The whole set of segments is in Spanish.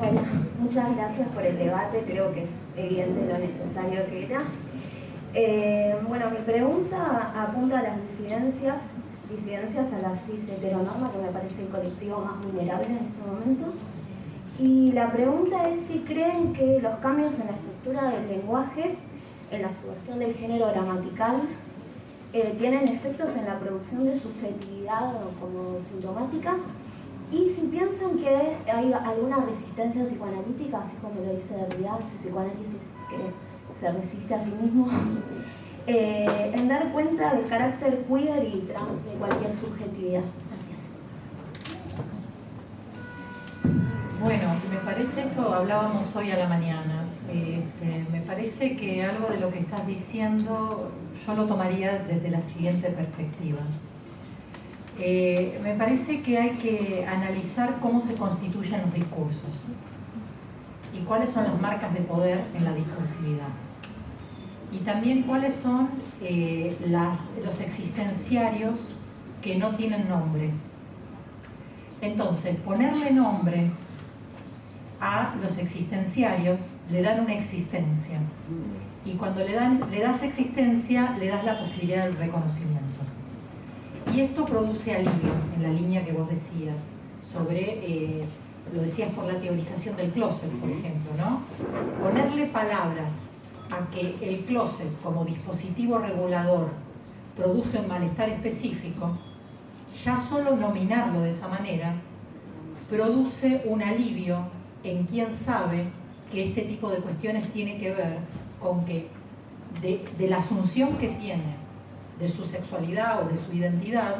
Bueno, muchas gracias por el debate, creo que es evidente lo necesario que era. Bueno, mi pregunta apunta a las disidencias a la cis heteronorma, que me parece el colectivo más vulnerable en este momento. Y la pregunta es si creen que los cambios en la estructura del lenguaje, en la subversión del género gramatical, tienen efectos en la producción de subjetividad como sintomática, y si piensan que hay alguna resistencia psicoanalítica, así como lo dice Derrida, ese psicoanálisis que se resiste a sí mismo, en dar cuenta del carácter queer y trans de cualquier subjetividad. Gracias. Bueno, me parece esto, hablábamos hoy a la mañana, me parece que algo de lo que estás diciendo yo lo tomaría desde la siguiente perspectiva. Me parece que hay que analizar cómo se constituyen los discursos y cuáles son las marcas de poder en la discursividad. Y también cuáles son los existenciarios que no tienen nombre. Entonces, ponerle nombre a los existenciarios le dan una existencia. Y cuando le das existencia, le das la posibilidad del reconocimiento. Y esto produce alivio, en la línea que vos decías, sobre, lo decías por la teorización del closet, por ejemplo, ¿no? Ponerle palabras a que el closet como dispositivo regulador produce un malestar específico, ya solo nominarlo de esa manera produce un alivio en quien sabe que este tipo de cuestiones tiene que ver con que de la asunción que tiene de su sexualidad o de su identidad,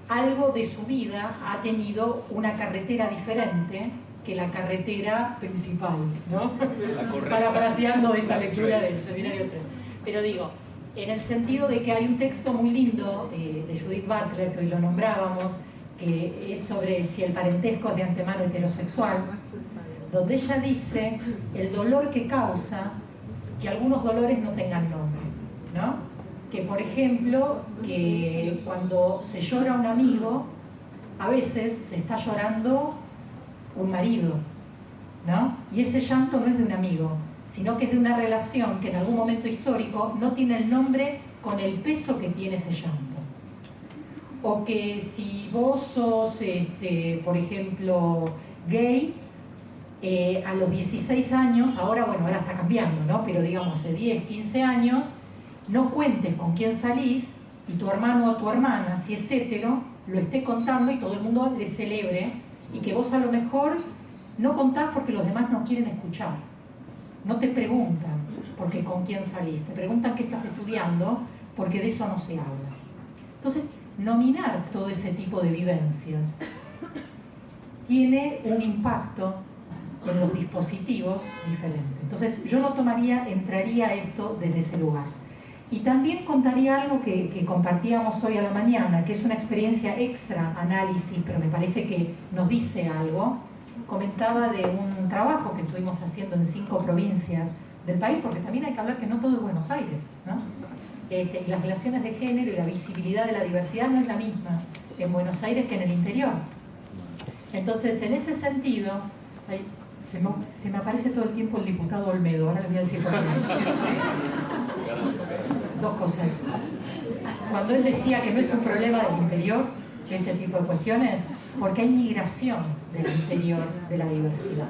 algo de su vida ha tenido una carretera diferente que la carretera principal, ¿no? Parafraseando esta lectura del seminario 3. Pero digo, en el sentido de que hay un texto muy lindo de Judith Butler, que hoy lo nombrábamos, que es sobre si el parentesco es de antemano heterosexual, donde ella dice el dolor que causa que algunos dolores no tengan nombre, ¿no? Que por ejemplo, que cuando se llora a un amigo, a veces se está llorando un marido, ¿no? Y ese llanto no es de un amigo, sino que es de una relación que en algún momento histórico no tiene el nombre con el peso que tiene ese llanto. O que si vos sos, por ejemplo, gay, a los 16 años, ahora está cambiando, ¿no? Pero digamos hace 10, 15 años, no cuentes con quién salís y tu hermano o tu hermana, si es hetero, lo esté contando y todo el mundo le celebre, y que vos a lo mejor no contás porque los demás no quieren escuchar. No te preguntan porque con quién salís, te preguntan qué estás estudiando porque de eso no se habla. Entonces, nominar todo ese tipo de vivencias tiene un impacto en los dispositivos diferente. Entonces, yo no entraría esto desde ese lugar. Y también contaría algo que compartíamos hoy a la mañana, que es una experiencia extra análisis, pero me parece que nos dice algo. Comentaba de un trabajo que estuvimos haciendo en 5 provincias del país, porque también hay que hablar que no todo es Buenos Aires, ¿no? Y las relaciones de género y la visibilidad de la diversidad no es la misma en Buenos Aires que en el interior. Entonces, en ese sentido, se me aparece todo el tiempo el diputado Olmedo, ahora les voy a decir por qué. Dos cosas. Cuando él decía que no es un problema del interior, este tipo de cuestiones, porque hay migración del interior de la diversidad.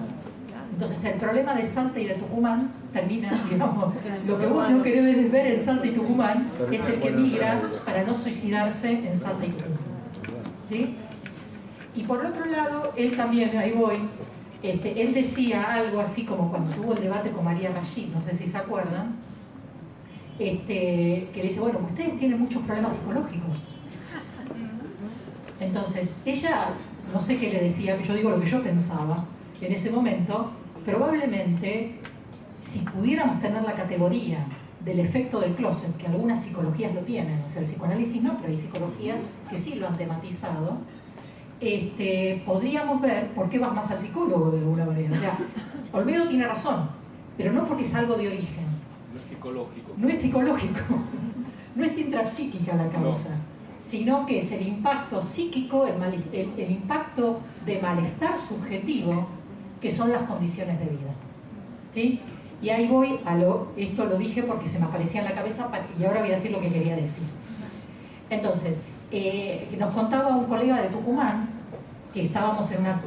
Entonces el problema de Salta y de Tucumán termina, digamos, lo que vos no querés ver en Salta y Tucumán es el que migra para no suicidarse en Salta y Tucumán. ¿Sí? Y por otro lado, él también, ahí voy, él decía algo así como cuando tuvo el debate con María Rashid, no sé si se acuerdan, que le dice, bueno, ustedes tienen muchos problemas psicológicos. Entonces, ella, no sé qué le decía, yo digo lo que yo pensaba en ese momento, probablemente, si pudiéramos tener la categoría del efecto del closet, que algunas psicologías lo tienen, o sea, el psicoanálisis no, pero hay psicologías que sí lo han tematizado, podríamos ver por qué vas más al psicólogo de alguna manera. O sea, Olmedo tiene razón, pero no porque es algo de origen. No es psicológico. No es psicológico, no es intrapsíquica la causa, sino que es el impacto psíquico, el impacto de malestar subjetivo que son las condiciones de vida. ¿Sí? Y ahí voy a esto lo dije porque se me aparecía en la cabeza y ahora voy a decir lo que quería decir. Entonces, nos contaba un colega de Tucumán que estábamos en una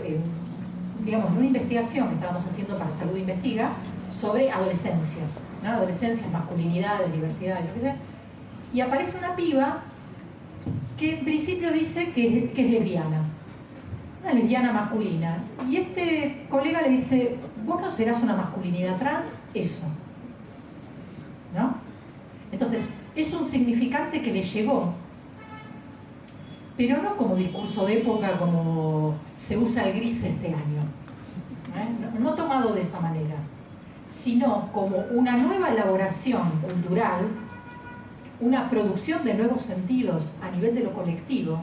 investigación que estábamos haciendo para Salud Investiga sobre adolescencias, ¿no? Adolescencias, masculinidades, diversidades, yo qué sé. Y aparece una piba que en principio dice que es lesbiana, una lesbiana masculina. Y este colega le dice, ¿vos no serás una masculinidad trans? Eso, ¿no? Entonces, es un significante que le llegó, pero no como discurso de época, como se usa el gris este año, no tomado de esa manera, sino como una nueva elaboración cultural, una producción de nuevos sentidos a nivel de lo colectivo,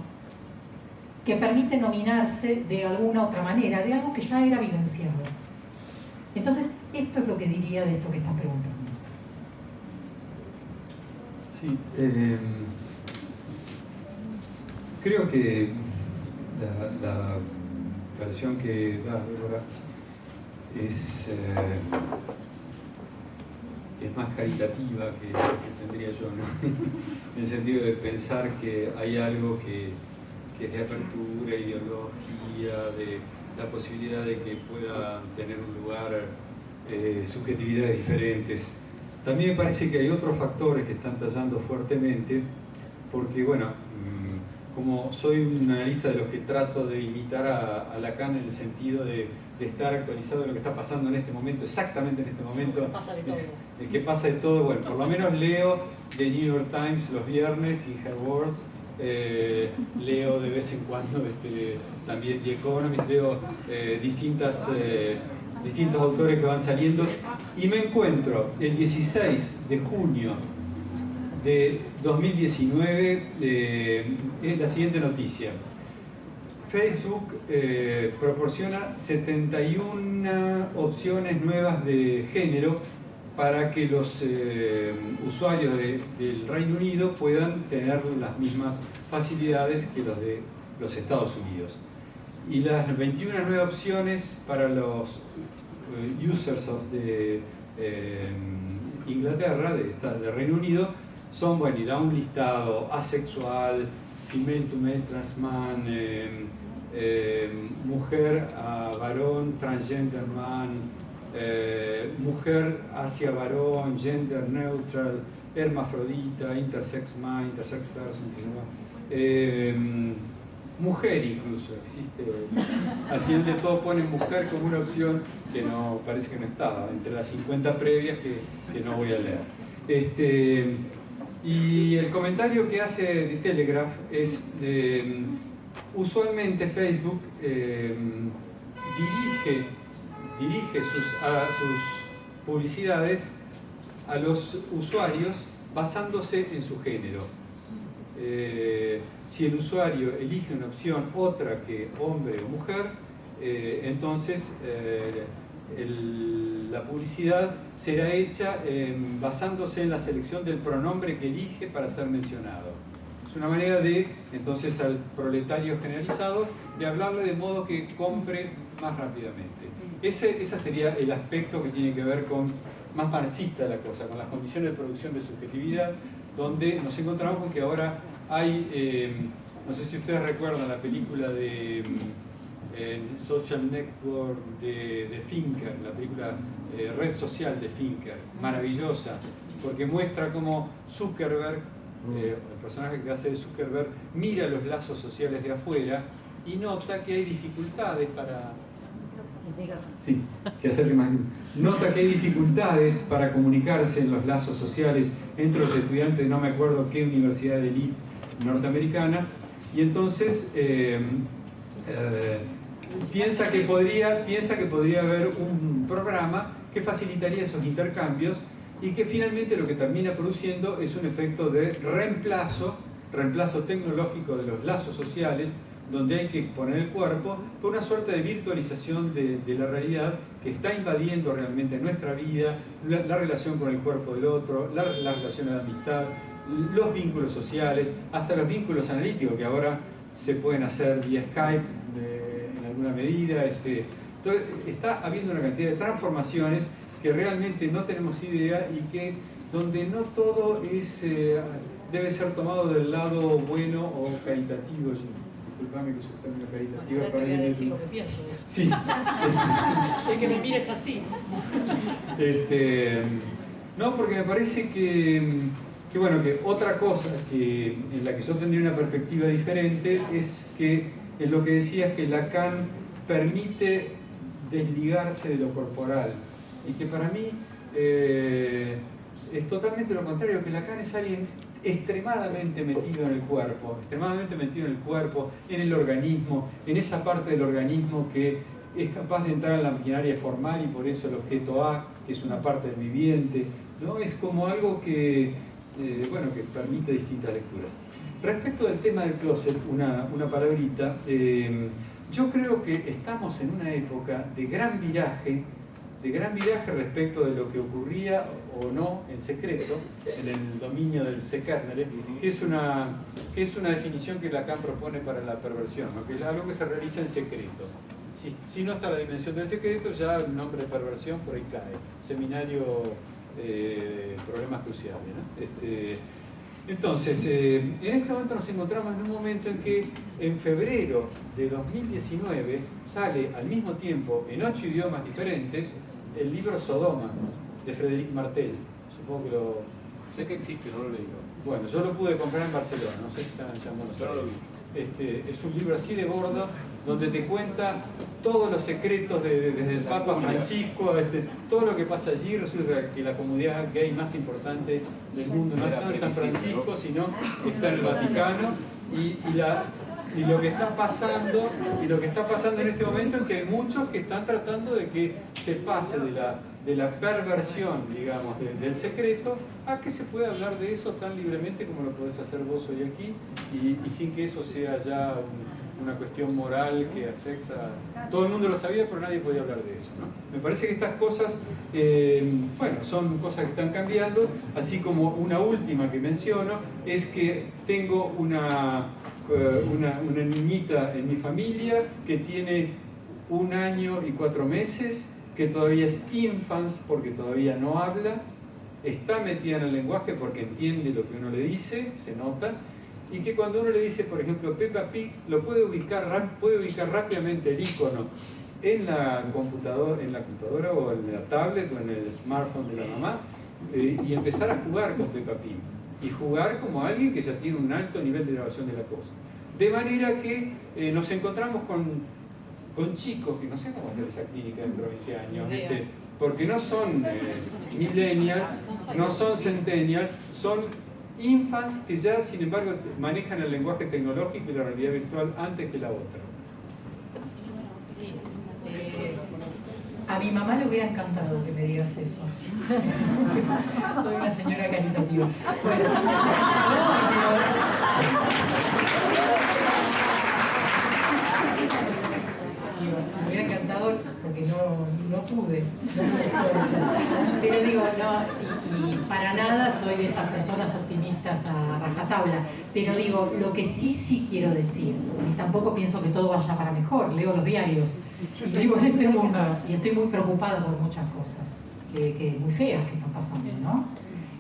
que permite nominarse de alguna otra manera, de algo que ya era vivenciado. Entonces, esto es lo que diría de esto que estás preguntando. Sí, creo que la versión que da Débora es más caritativa que tendría yo, ¿no? En el sentido de pensar que hay algo que es de apertura, ideología, de la posibilidad de que pueda tener un lugar subjetividades diferentes. También me parece que hay otros factores que están tallando fuertemente, porque bueno, como soy un analista de los que trato de imitar a Lacan en el sentido de estar actualizado de lo que está pasando en este momento, exactamente en este momento. Pasa de todo. Que pasa de todo, bueno, por lo menos leo The New York Times los viernes y Her Words, leo de vez en cuando también The Economist, leo distintos autores que van saliendo y me encuentro el 16 de junio de 2019 es la siguiente noticia. Facebook proporciona 71 opciones nuevas de género para que los usuarios del Reino Unido puedan tener las mismas facilidades que los de los Estados Unidos. Y las 21 nuevas opciones para los users de Inglaterra, de Reino Unido, son, bueno, y da un listado: asexual, female to male, transman, mujer a varón, transgender man, mujer hacia varón, gender neutral, hermafrodita, intersex man, intersex person, mujer incluso existe. Al final de todo ponen mujer como una opción que no, parece que no estaba entre las 50 previas que no voy a leer. Y el comentario que hace The Telegraph es usualmente Facebook dirige sus publicidades a los usuarios basándose en su género. Si el usuario elige una opción otra que hombre o mujer, entonces la publicidad será hecha basándose en la selección del pronombre que elige para ser mencionado. Es una manera de, entonces, al proletario generalizado, de hablarle de modo que compre más rápidamente. Ese sería el aspecto que tiene que ver con, más marxista de la cosa, con las condiciones de producción de subjetividad, donde nos encontramos con que ahora hay, no sé si ustedes recuerdan la película de Social Network de Finker, la película Red Social de Finker, maravillosa, porque muestra cómo Zuckerberg, el personaje que hace de Zuckerberg, mira los lazos sociales de afuera y nota que hay dificultades para... Sí, que acerque más. Nota que hay dificultades para comunicarse en los lazos sociales entre los estudiantes, no me acuerdo qué universidad de élite norteamericana, y entonces piensa que podría haber un programa que facilitaría esos intercambios y que finalmente lo que termina produciendo es un efecto de reemplazo tecnológico de los lazos sociales, donde hay que poner el cuerpo por una suerte de virtualización de la realidad que está invadiendo realmente nuestra vida, la relación con el cuerpo del otro, la relación de la amistad, los vínculos sociales, hasta los vínculos analíticos que ahora se pueden hacer vía Skype en alguna medida, Entonces, está habiendo una cantidad de transformaciones que realmente no tenemos idea y que donde no todo es, debe ser tomado del lado bueno o caritativo. Disculpame que use el término caritativo. Ahora te voy a decir lo que pienso. Sí. Es que me mires así. No, porque me parece que bueno, que otra cosa en la que yo tendría una perspectiva diferente es que en lo que decía es que Lacan permite desligarse de lo corporal y que para mí es totalmente lo contrario, que Lacan es alguien extremadamente metido en el cuerpo, en el organismo, en esa parte del organismo que es capaz de entrar en la maquinaria formal y por eso el objeto A, que es una parte del viviente, ¿no? Es como algo que, bueno, que permite distintas lecturas. Respecto del tema del closet, una palabrita, yo creo que estamos en una época de gran viraje respecto de lo que ocurría o no en secreto, en el dominio del Sekernere, que es una definición que Lacan propone para la perversión, ¿no? Que es algo que se realiza en secreto. Si no está la dimensión del secreto, ya el nombre de perversión por ahí cae. Seminario Problemas Cruciales, ¿no? Entonces, en este momento nos encontramos en un momento en que en febrero de 2019 sale al mismo tiempo, en 8 idiomas diferentes, el libro Sodoma, de Frédéric Martel. Supongo que lo... Sé que existe, no lo leí. Bueno, yo lo pude comprar en Barcelona, no sé si está ya en Buenos Aires. Es un libro así de gordo, donde te cuenta todos los secretos desde el Papa Francisco, todo lo que pasa allí. Resulta que la comunidad gay más importante del mundo no está en San Francisco, sino está en el Vaticano, y lo que está pasando en este momento es que hay muchos que están tratando de que se pase de la perversión, digamos, del secreto, a que se pueda hablar de eso tan libremente como lo podés hacer vos hoy aquí, y sin que eso sea ya una cuestión moral que afecta. Todo el mundo lo sabía, pero nadie podía hablar de eso, ¿no? Me parece que estas cosas, bueno, son cosas que están cambiando, así como una última que menciono, es que tengo una niñita en mi familia que tiene 1 año y 4 meses, que todavía es infants porque todavía no habla, está metida en el lenguaje porque entiende lo que uno le dice, se nota, y que cuando uno le dice, por ejemplo, Peppa Pig, lo puede ubicar rápidamente el icono en la computadora o en la tablet o en el smartphone de la mamá, y empezar a jugar con Peppa Pig. Y jugar como alguien que ya tiene un alto nivel de grabación de la cosa. De manera que nos encontramos con chicos que no sé cómo hacer esa clínica dentro de 20 años, porque no son millennials, no son centennials, son infants que ya, sin embargo, manejan el lenguaje tecnológico y la realidad virtual antes que la otra. Sí. A mi mamá le hubiera encantado que me digas eso. Soy una señora caritativa. Bueno, me hubiera encantado porque no pude. Pero digo, no, y para nada soy de esas personas optimistas a rajatabla. Pero digo, lo que sí quiero decir, y tampoco pienso que todo vaya para mejor, leo los diarios y vivo en este mundo y estoy muy preocupada por muchas cosas que muy feas que están pasando, ¿no?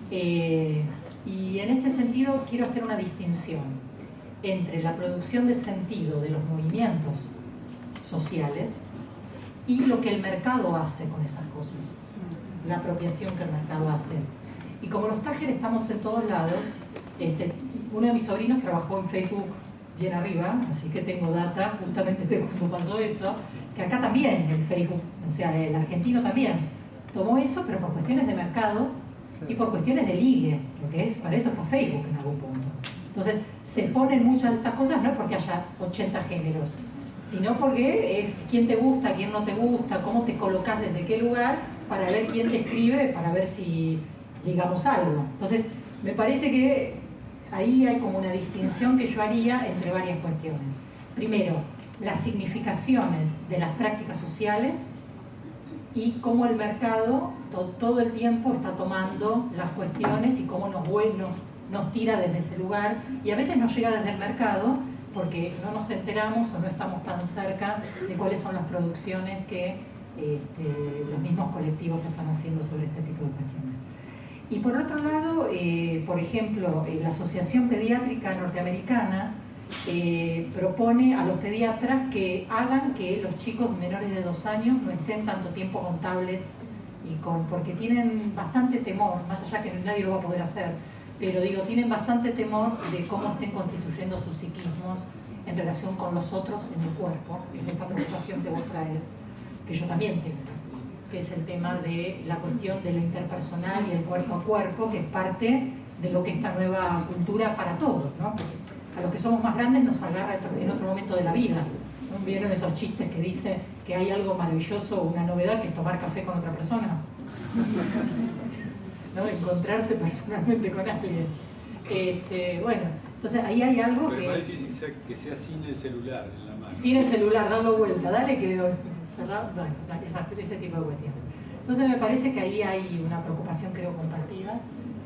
Y en ese sentido quiero hacer una distinción entre la producción de sentido de los movimientos sociales y lo que el mercado hace con esas cosas, la apropiación que el mercado hace. Y como los Tájer estamos en todos lados, uno de mis sobrinos trabajó en Facebook bien arriba, así que tengo data justamente de cuando pasó eso, que acá también el Facebook, o sea, el argentino también tomó eso, pero por cuestiones de mercado y por cuestiones de ligue, porque para eso está Facebook en algún punto. Entonces, se ponen muchas de estas cosas no porque haya 80 géneros, sino porque es quién te gusta, quién no te gusta, cómo te colocas desde qué lugar, para ver quién te escribe, para ver si digamos algo. Entonces, me parece que ahí hay como una distinción que yo haría entre varias cuestiones. Primero, las significaciones de las prácticas sociales y cómo el mercado todo el tiempo está tomando las cuestiones y cómo nos tira desde ese lugar, y a veces nos llega desde el mercado porque no nos enteramos o no estamos tan cerca de cuáles son las producciones que los mismos colectivos están haciendo sobre este tipo de cuestiones. Y por otro lado, por ejemplo, la Asociación Pediátrica Norteamericana propone a los pediatras que hagan que los chicos menores de 2 años no estén tanto tiempo con tablets, porque tienen bastante temor, más allá que nadie lo va a poder hacer, pero digo, tienen bastante temor de cómo estén constituyendo sus psiquismos en relación con los otros en el cuerpo, que es esta preocupación que vos traes, que yo también tengo, que es el tema de la cuestión de lo interpersonal y el cuerpo a cuerpo, que es parte de lo que esta nueva cultura para todos, ¿no? Porque a los que somos más grandes nos agarra en otro momento de la vida, ¿no? ¿Vieron esos chistes que dice que hay algo maravilloso, una novedad, que es tomar café con otra persona? ¿No? Encontrarse personalmente con alguien. Bueno, entonces ahí hay algo pero que... es más difícil que sea sin el celular en la mano. Sin el celular, darlo vuelta, dale que... cerrado, bueno, ese tipo de cuestiones. Entonces me parece que ahí hay una preocupación, creo, compartida,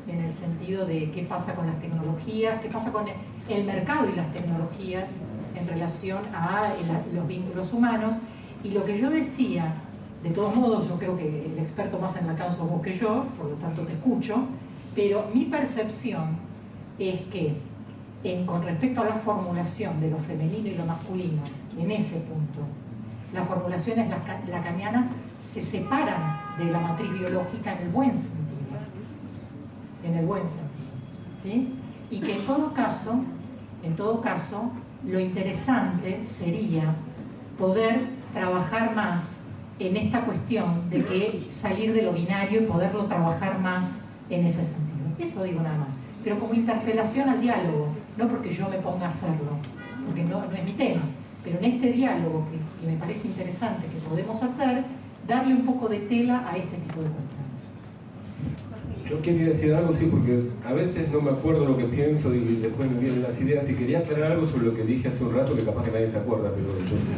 en el sentido de qué pasa con las tecnologías, qué pasa con el mercado y las tecnologías en relación a los vínculos humanos. Y lo que yo decía, de todos modos, yo creo que el experto más en Lacan sos vos que yo, por lo tanto te escucho, pero mi percepción es que con respecto a la formulación de lo femenino y lo masculino, en ese punto, las formulaciones lacanianas se separan de la matriz biológica en el buen sentido. En el buen sentido. ¿Sí? Y que en todo caso, lo interesante sería poder trabajar más en esta cuestión de que salir de lo binario y poderlo trabajar más en ese sentido. Eso digo nada más. Pero como interpelación al diálogo, no porque yo me ponga a hacerlo, porque no es mi tema, pero en este diálogo que me parece interesante que podemos hacer, darle un poco de tela a este tipo de cuestiones. Yo quería decir algo, sí, porque a veces no me acuerdo lo que pienso y después me vienen las ideas, y quería aclarar algo sobre lo que dije hace un rato, que capaz que nadie se acuerda, pero yo sí.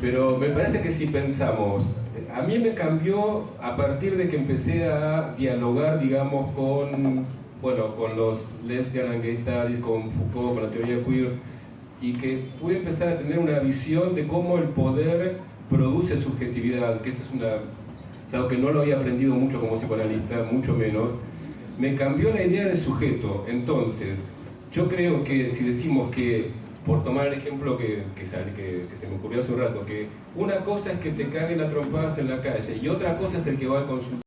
Pero me parece que si pensamos, a mí me cambió a partir de que empecé a dialogar, digamos, con los lesbian and gay studies, con Foucault, con la teoría queer, y que pude empezar a tener una visión de cómo el poder produce subjetividad, que esa es algo que no lo había aprendido mucho como psicoanalista, mucho menos. Me cambió la idea de sujeto. Entonces, yo creo que si decimos que, por tomar el ejemplo que se me ocurrió hace un rato, que una cosa es que te caguen a trompadas en la calle y otra cosa es el que va al consultorio